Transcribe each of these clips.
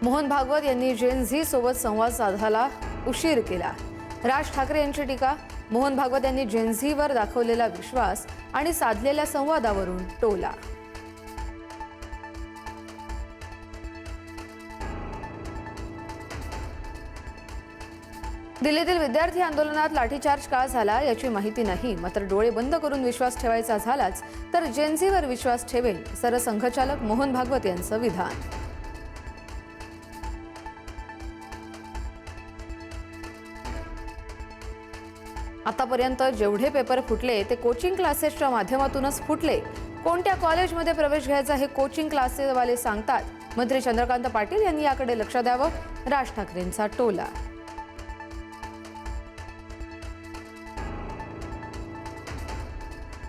मोहन भागवत यांनी जेन झी सोबत संवाद साधायला उशीर केला। राज ठाकरे यांची टीका। मोहन भागवत यांनी जेन झीवर दाखवलेला विश्वास आणि साधलेल्या संवादावरून टोला। दिल्लीतील विद्यार्थी आंदोलनात लाठीचार्ज का झाला याची माहिती नाही, मात्र डोळे बंद करून विश्वास ठेवायचा झालाच तर जेन झीवर विश्वास ठेवेल, सरसंघचालक मोहन भागवत यांचं विधान। आतापर्यंत जेवढे पेपर फुटले ते कोचिंग क्लासेसच्या माध्यमातूनच फुटले। कोणत्या कॉलेजमध्ये प्रवेश घ्यायचा हे कोचिंग क्लासेसवाले सांगतात। मंत्री चंद्रकांत पाटील यांनी याकडे लक्ष द्यावं, राज ठाकरेंचा टोला।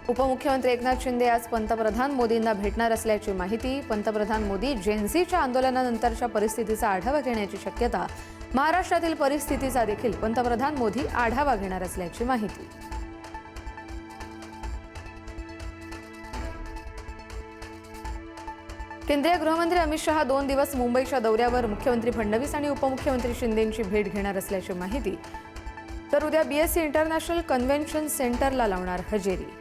उपमुख्यमंत्री एकनाथ शिंदे आज पंतप्रधान मोदींना भेटणार असल्याची माहिती। पंतप्रधान मोदी जेन झीच्या आंदोलनानंतरच्या परिस्थितीचा आढावा घेण्याची शक्यता। महाराष्ट्रातील परिस्थितीचा देखील पंतप्रधान मोदी आढावा घेणार असल्याची माहिती। केंद्रीय गृहमंत्री अमित शहा 2 दिवस मुंबईच्या दौऱ्यावर। मुख्यमंत्री फडणवीस आणि उपमुख्यमंत्री शिंदेंची भेट घेणार असल्याची माहिती। तर उद्या बीएससी इंटरनॅशनल कन्व्हेन्शन सेंटरला लावणार हजेरी।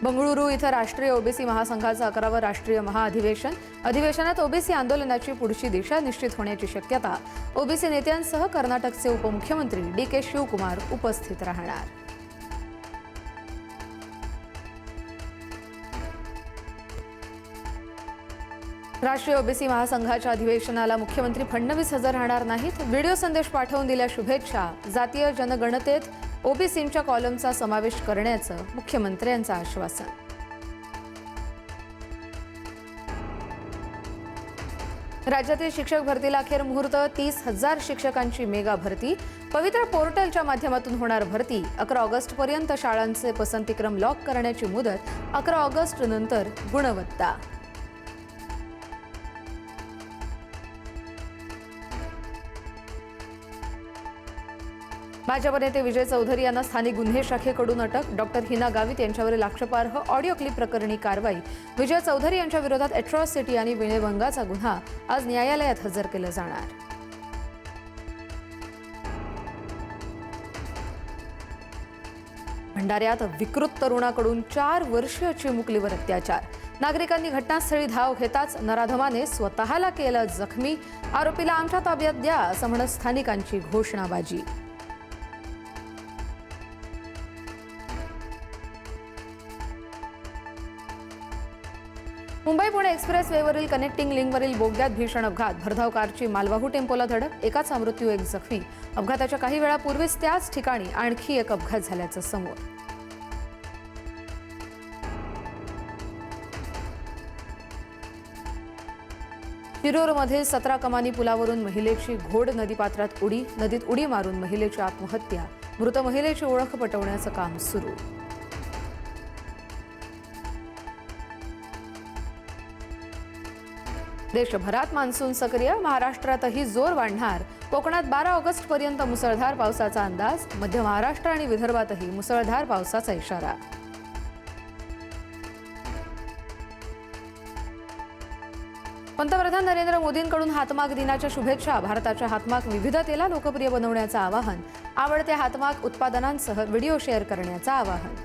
बंगळुरू इथं राष्ट्रीय ओबीसी महासंघाचं 11वं राष्ट्रीय महाअधिवेशन। अधिवेशनात ओबीसी आंदोलनाची पुढची दिशा निश्चित होण्याची शक्यता। ओबीसी नेत्यांसह कर्नाटकचे उपमुख्यमंत्री डी.के. शिवकुमार उपस्थित राहणार। राष्ट्रीय ओबीसी महासंघाच्या अधिवेशनाला मुख्यमंत्री फडणवीस हजर राहणार नाहीत। व्हिडिओ संदेश पाठवून दिल्या शुभेच्छा। जातीय जनगणनेत ओबीसींच्या कॉलमचा समावेश करण्याचं मुख्यमंत्र्यांचं आश्वासन। राज्यातील शिक्षक भरतीला अखेर मुहूर्त। 30,000 शिक्षकांची मेगा भरती। पवित्र पोर्टलच्या माध्यमातून होणार भरती। 11 ऑगस्टपर्यंत शाळांचे पसंतीक्रम लॉक करण्याची मुदत। 11 ऑगस्ट नंतर गुणवत्ता। भाजप नेते विजय चौधरी यांना स्थानिक गुन्हे शाखेकडून अटक। डॉक्टर हिना गावित यांच्यावरील आक्षेपार्ह ऑडिओ क्लिप प्रकरणी कारवाई। विजय चौधरी यांच्या विरोधात अॅट्रॉसिटी आणि विनयभंगाचा गुन्हा आज न्यायालयात हजर केला जाणार। भंडाऱ्यात विकृत तरुणाकडून 4 वर्षीय चिमुकलीवर अत्याचार। नागरिकांनी घटनास्थळी धाव घेताच नराधमाने स्वतःला केलं जखमी। आरोपीला आमच्या ताब्यात द्या असं म्हणत स्थानिकांची घोषणाबाजी। मुंबई पुणे एक्सप्रेस वेवरील कनेक्टिंग लिंकवरील बोगद्यात भीषण अपघात। भरधाव कारची मालवाहू टेम्पोला धडक। एकाचा मृत्यू, 1 जखमी। अपघाताच्या काही वेळापूर्वीच त्याच ठिकाणी आणखी एक अपघात झाल्याचं समोर। शिरूरमधील 17 कमानी पुलावरून महिलेची घोड नदीपात्रात उडी। नदीत उडी मारून महिलेची आत्महत्या। मृत महिलेची ओळख पटवण्याचं काम सुरू। देशभरात मान्सून सक्रिय। महाराष्ट्रातही जोर वाढणार। कोकणात 12 ऑगस्टपर्यंत मुसळधार पावसाचा अंदाज। मध्य महाराष्ट्र आणि विदर्भातही मुसळधार पावसाचा इशारा। पंतप्रधान नरेंद्र मोदींकडून हातमाग दिनाच्या शुभेच्छा। भारताच्या हातमाग विविधतेला लोकप्रिय बनवण्याचं आवाहन। आवडत्या हातमाग उत्पादनांसह व्हिडिओ शेअर करण्याचं आवाहन।